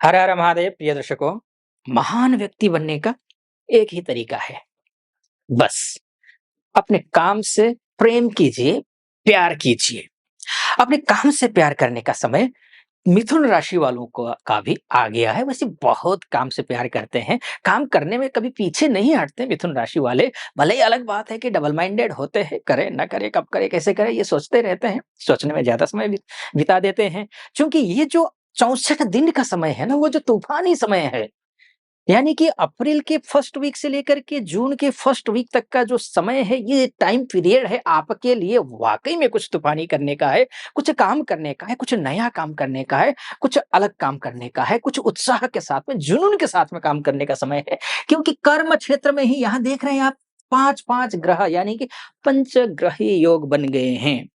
हर हर महादेव प्रिय दर्शकों। महान व्यक्ति बनने का एक ही तरीका है, बस अपने काम से प्रेम कीजिए, प्यार कीजिए। अपने काम से प्यार करने का समय मिथुन राशि वालों को का भी आ गया है। वैसे बहुत काम से प्यार करते हैं, काम करने में कभी पीछे नहीं हटते मिथुन राशि वाले। भले ही अलग बात है कि डबल माइंडेड होते हैं, करें ना करें, कब करें, कैसे करें, ये सोचते रहते हैं, सोचने में ज्यादा समय बिता देते हैं। क्योंकि ये जो 64 दिन का समय है ना, वो जो तूफानी समय है, यानी कि अप्रैल के फर्स्ट वीक से लेकर के जून के फर्स्ट वीक तक का जो समय है, ये टाइम पीरियड है आपके लिए वाक़ई में कुछ तूफ़ानी करने का है, कुछ काम करने का है, कुछ नया काम करने का है, कुछ अलग काम करने का है, कुछ उत्साह के साथ में, जुनून के साथ में काम करने का समय है। क्योंकि कर्म क्षेत्र में ही यहाँ देख रहे हैं आप 5-5 ग्रह यानी कि पंचग्रही योग बन गए हैं।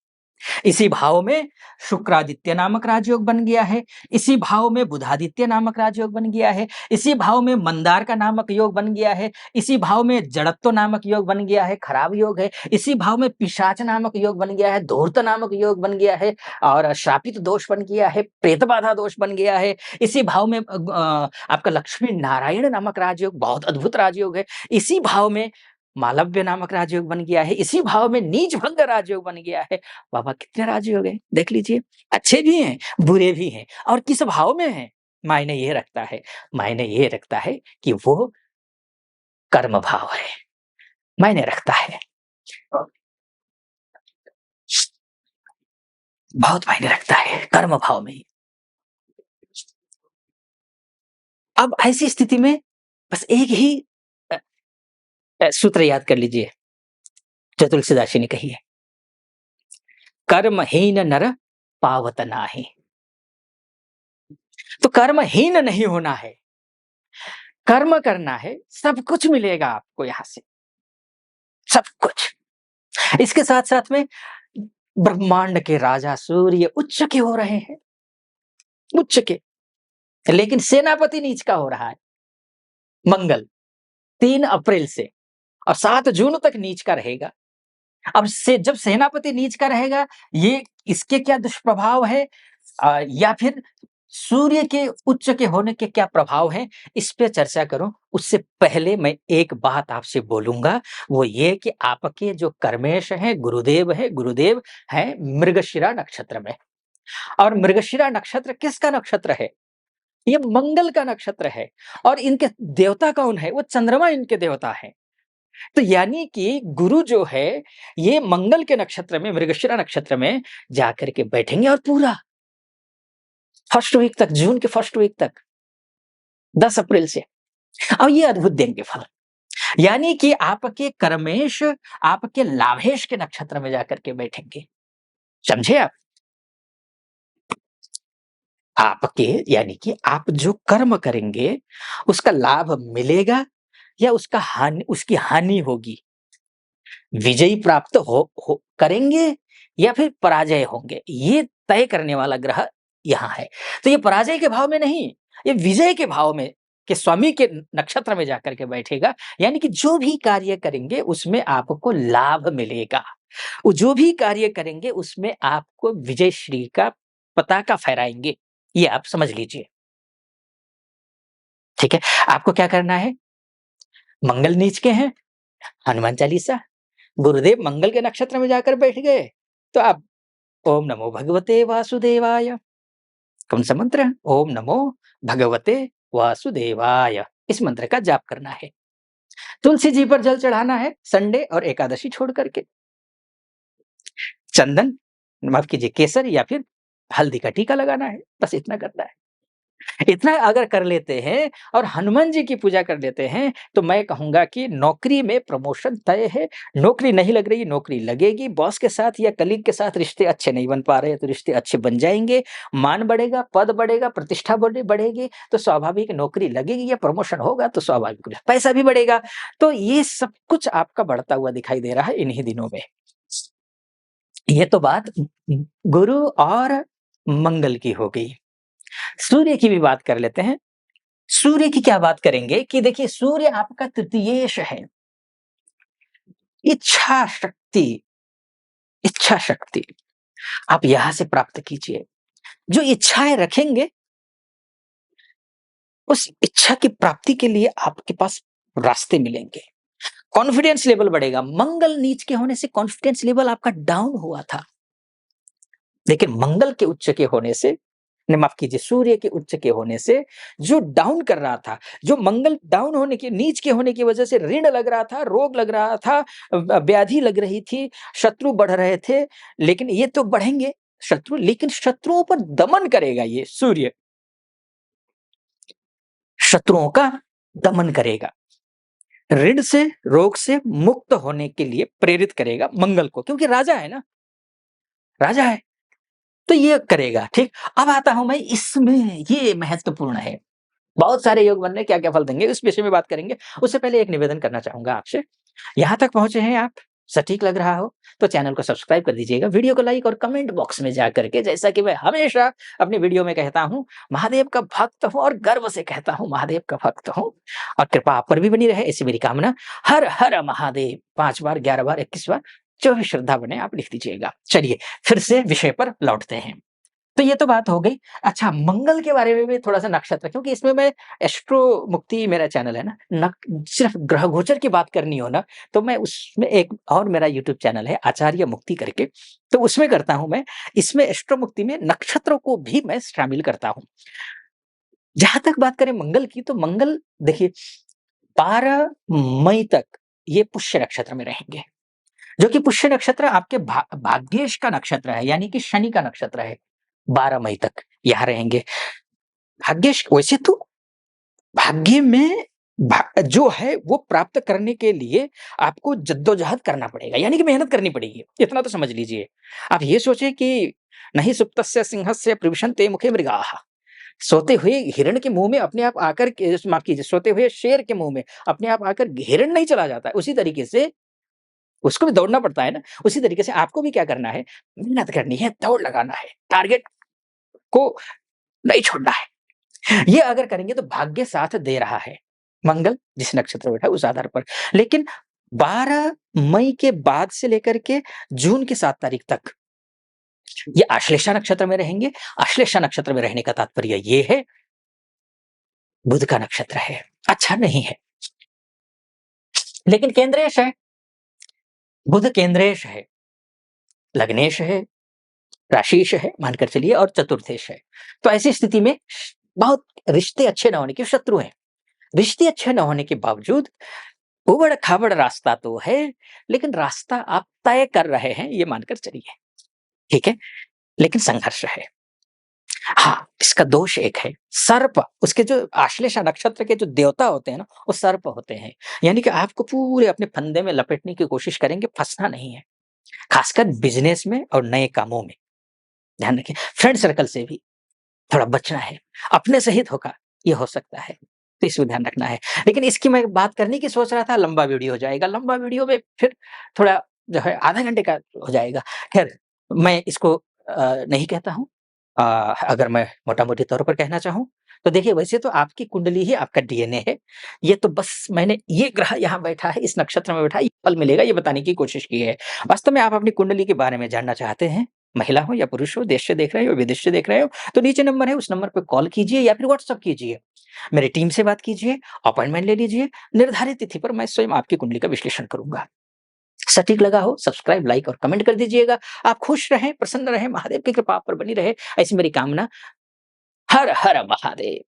इसी भाव में शुक्रादित्य नामक राजयोग बन गया है, इसी भाव में बुधादित्य नामक राजयोग बन गया है, इसी भाव में मंदार का नामक योग बन गया है, इसी भाव में जड़त्व नामक योग बन गया है, खराब योग है, इसी भाव में पिशाच नामक योग बन गया है, धूर्त नामक योग बन गया है और श्रापित दोष बन गया है, प्रेत बाधा दोष बन गया है। इसी भाव में आपका लक्ष्मी नारायण नामक राजयोग बहुत अद्भुत राजयोग है। इसी भाव में मालव्य नामक राजयोग बन गया है, इसी भाव में नीच भंग राजयोग बन गया है। बाबा कितने राजयोग हैं, देख लीजिए। अच्छे भी हैं, बुरे भी हैं और किस भाव में हैं, मायने ये रखता है। मायने ये रखता है कि वो कर्म भाव है, मायने रखता है। बहुत मायने रखता है कर्म भाव में ही। अब ऐसी स्थिति में बस एक ही अ सूत्र याद कर लीजिए, जो तुलसीदास जी ने कही है, कर्महीन नर पावत नाहि। तो कर्महीन नहीं होना है, कर्म करना है, सब कुछ मिलेगा आपको यहाँ से, सब कुछ। इसके साथ-साथ में ब्रह्मांड के राजा सूर्य उच्च के हो रहे हैं, उच्च के। लेकिन सेनापति नीच का हो रहा है, मंगल 3 अप्रैल से और 7 जून तक नीच का रहेगा। अब से जब सेनापति नीच का रहेगा, ये इसके क्या दुष्प्रभाव है या फिर सूर्य के उच्च के होने के क्या प्रभाव हैं, इस पे चर्चा करूँ, उससे पहले मैं एक बात आपसे बोलूँगा, वो ये कि आपके जो कर्मेश हैं, गुरुदेव हैं मृगशिरा नक्षत्र में। और मृगशिरा नक्षत्र किसका नक्षत्र है? ये मंगल का नक्षत्र है और इनके देवता कौन है? वो चंद्रमा इनके देवता हैं। तो यानी कि गुरु जो है, ये मंगल के नक्षत्र में, मृगशिरा नक्षत्र में जाकर के बैठेंगे और पूरा फर्स्ट वीक तक, जून के फर्स्ट वीक तक, 10 अप्रैल से। अब ये अद्भुत देंगे फल। यानी कि आपके कर्मेश, आपके लाभेश के नक्षत्र में जाकर के बैठेंगे। समझे आप? आपके यानी कि आप जो कर्म करेंगे, उसका लाभ मिलेगा या उसकी हानि होगी। विजयी प्राप्त हो करेंगे या फिर पराजय होंगे, ये तय करने वाला ग्रह यहाँ है। तो ये पराजय के भाव में नहीं, ये विजय के भाव में कि स्वामी के नक्षत्र में जाकर के बैठेगा, यानी कि जो भी कार्य करेंगे उसमें आपको लाभ मिलेगा। वो जो भी कार्य करेंगे उसमें आपको विजय श्री का पताका फहराएँगे, ये आप समझ लीजिए। ठीक है? आपको क्या करना है? मंगल नीच के हैं, हनुमान चालीसा, गुरुदेव मंगल के नक्षत्र में जाकर बैठ गए, तो आप ओम नमो भगवते वासुदेवाय, कौन सा मंत्र है? ओम नमो भगवते वासुदेवाय, इस मंत्र का जाप करना है। तुलसी जी पर जल चढ़ाना है संडे और एकादशी छोड़ करके। चंदन, माफ कीजिए, केसर या फिर हल्दी का टीका लगाना है, बस इतना करना है। इतना अगर कर लेते हैं और हनुमान जी की पूजा कर लेते हैं, तो मैं कहूँगा कि नौकरी में प्रमोशन तय है। नौकरी नहीं लग रही, नौकरी लगेगी। बॉस के साथ या कलीग के साथ रिश्ते अच्छे नहीं बन पा रहे हैं, तो रिश्ते अच्छे बन जाएँगे। मान बढ़ेगा, पद बढ़ेगा, प्रतिष्ठा बढ़ेगी, तो स्वाभाविक नौकरी लगेगी या प्रमोशन होगा तो स्वाभाविक पैसा भी बढ़ेगा। तो ये सब कुछ आपका बढ़ता हुआ दिखाई दे रहा है इन्हीं दिनों में। ये तो बात गुरु और मंगल की हो गई। सूर्य की भी बात कर लेते हैं। सूर्य की क्या बात करेंगे कि देखिए सूर्य आपका तृतीयेश है। इच्छा शक्ति, इच्छा शक्ति आप यहां से प्राप्त कीजिए। जो इच्छाएं रखेंगे उस इच्छा की प्राप्ति के लिए आपके पास रास्ते मिलेंगे। कॉन्फिडेंस लेवल बढ़ेगा। मंगल नीच के होने से कॉन्फिडेंस लेवल आपका डाउन हुआ था। लेकिन मंगल के उच्च के होने से, नहीं माफ कीजिए, सूर्य के उच्च के होने से जो डाउन कर रहा था, जो मंगल डाउन होने के, नीच के होने की वजह से ऋण लग रहा था, रोग लग रहा था, व्याधि लग रही थी, शत्रु बढ़ रहे थे, लेकिन ये तो बढ़ेंगे शत्रु, लेकिन शत्रुओं पर दमन करेगा ये सूर्य, शत्रुओं का दमन करेगा। ऋण से, रोग से मुक्त होने के लिए प्रेरित करेगा मंगल को, क्योंकि राजा है ना, राजा है, तो ये करेगा, ठीक। अब आता हूं मैं इसमें, ये महत्वपूर्ण है। बहुत सारे योग बनने क्या-क्या फल देंगे, इस विषय में बात करेंगे। उससे पहले एक निवेदन करना चाहूँगा आपसे। यहाँ तक पहुँचे हैं आप, सटीक लग रहा हो, तो चैनल को सब्सक्राइब कर दीजिएगा, वीडियो को लाइक और कमेंट बॉक्स में जाकर के, जैसा कि मैं हमेशा अपनी वीडियो में कहता हूँ, महादेव का भक्त हूँ और गर्व से कहता हूँ महादेव का भक्त हूँ, और कृपा आप पर भी बनी रहे, ऐसी मेरी कामना। हर हर महादेव 5 बार, 11 बार, 21 बार, जो भी श्रद्धा बने आप लिख दीजिएगा। चलिए, फिर से विषय पर लौटते हैं। तो ये तो बात हो गई। अच्छा, मंगल के बारे में भी थोड़ा-सा नक्षत्र, क्योंकि इसमें मैं एस्ट्रो मुक्ति मेरा चैनल है ना, सिर्फ़ ग्रह गोचर की बात करनी हो ना, तो मैं उसमें एक और मेरा यूट्यूब चैनल है आचार्य मुक्ति करके, तो उसमें करता हूँ मैं। इसमें एस्ट्रो मुक्ति में नक्षत्रों को भी मैं शामिल करता हूँ। जहाँ तक बात करें मंगल की, तो मंगल देखिए 12 मई तक ये पुष्य नक्षत्र में रहेंगे, जो कि पुष्य नक्षत्र आपके भाग्येश का नक्षत्र है, यानी कि शनि का नक्षत्र है। 12 मई तक यहाँ रहेंगे। भाग्येश वैसे तो भाग्य में जो है वो प्राप्त करने के लिए आपको जद्दोजहद करना पड़ेगा, यानी कि मेहनत करनी पड़ेगी, इतना तो समझ लीजिए। आप ये सोचिए कि नहीं सुप्तस्य सिंहस्य प्रविशन्ते मुखे मृगाः, सोते हुए हिरण के मुँह में अपने आप आकर के, माफ़ कीजिए, सोते हुए शेर के मुँह में अपने आप आकर हिरण नहीं चला जाता है, उसी तरीके से उसको भी दौड़ना पड़ता है ना, उसी तरीके से आपको भी क्या करना है, मेहनत करनी है, दौड़ लगाना है, टारगेट को नहीं छोड़ना है। ये अगर करेंगे तो भाग्य साथ दे रहा है, मंगल जिस नक्षत्र में बैठा है उस आधार पर। लेकिन 12 मई के बाद से लेकर के जून की 7 तारीख तक ये आश्लेषा नक्षत्र में रहेंगे। आश्लेषा नक्षत्र में रहने का तात्पर्य ये है, बुध का नक्षत्र है, अच्छा नहीं है, लेकिन केंद्रेश है, बुध केंद्रेश है, लग्नेश है, राशिश है, मानकर चलिए, और चतुर्थेश है। तो ऐसी स्थिति में बहुत रिश्ते अच्छे न होने के शत्रु हैं। रिश्ते अच्छे न होने के बावजूद उबड़-खाबड़ रास्ता तो है, लेकिन रास्ता आप तय कर रहे हैं, ये मानकर चलिए, ठीक है? लेकिन संघर्ष है। हाँ, इसका दोष एक है, सर्प, उसके जो आश्लेषा नक्षत्र के जो देवता होते हैं ना, वो सर्प होते हैं। यानी कि आपको पूरे अपने फंदे में लपेटने की कोशिश करेंगे, फँसना नहीं है। खासकर बिज़नेस में और नए कामों में, ध्यान रखिए। फ्रेंड सर्कल से भी थोड़ा बचना है, अपने से ही धोखा ये हो सकता है, तो इसमें ध्यान रखना है। लेकिन इसकी मैं बात करने की सोच रहा था, लंबा वीडियो हो जाएगा, लंबा वीडियो में फिर थोड़ा जो है आधा घंटे का हो जाएगा। ख़ैर, मैं इसको नहीं कहता हूँ। अ, अगर मैं मोटा-मोटी तौर पर कहना चाहूँ, तो देखिए वैसे तो आपकी कुंडली ही आपका डीएनए है। ये तो बस मैंने ये ग्रह यहाँ बैठा है, इस नक्षत्र में बैठा है, ये फल मिलेगा ये बताने की कोशिश की है। वास्तव में आप अपनी कुंडली के बारे में जानना चाहते हैं, महिला हो या पुरुष हो, देश से देख रहे हो, विदेश से देख रहे हो, तो नीचे नंबर है, उस नंबर पे कॉल कीजिए या फिर व्हाट्सएप कीजिए। मेरी टीम से बात कीजिए, अपॉइंटमेंट ले लीजिए, निर्धारित तिथि पर मैं स्वयं आपकी कुंडली का विश्लेषण करूँगा। सटीक लगा हो, सब्सक्राइब, लाइक और कमेंट कर दीजिएगा। आप खुश रहें, प्रसन्न रहें, महादेव की कृपा आप पर बनी रहे, ऐसी मेरी कामना। हर हर महादेव।